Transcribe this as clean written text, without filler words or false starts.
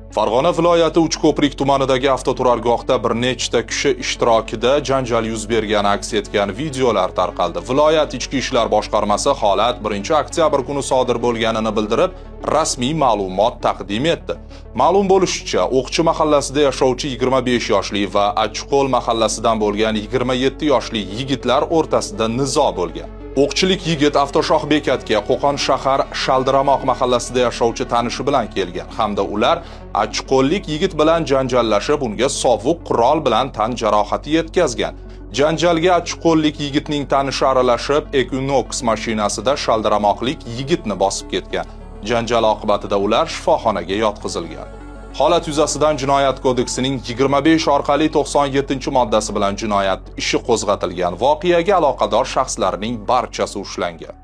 Farg'ona viloyati Uchko'prik tumanidagi avtoturargohda bir nechta kishi ishtirokida janjal yuz bergani aks etgan videolar tarqaldi. Viloyat Ichki ishlar boshqarmasi holat 1-oktyabr kuni sodir bo'lganini bildirib, rasmiy ma'lumot taqdim etdi. Ma'lum bo'lishicha, O'qchi mahallasida yashovchi 25 yoshli va Achqo'l mahallasidan bo'lgan 27 yoshli yigitlar o'rtasida nizo bo'lgan. O'qchilik yigit avtoshoh bekatga Qo'qon shahar Shaldiramoq mahallasida yashovchi tanishi bilan kelgan hamda ular Achqo'llik yigit bilan janjallashib, unga sovuq qurol bilan tan jarohati yetkazgan. Janjalga Achqo'llik yigitning tanishi aralashib, Equinox mashinasida Shaldiramoqlik yigitni bosib ketgan. Janjal oqibatida ular shifoxonaga yotqizilgan. Holat yuzasidan Jinoyat kodeksining 25 orqali 97-moddasi bilan jinoyat ishi qo'zg'atilgan. Voqeaga aloqador shaxslarning barchasi ushlangan.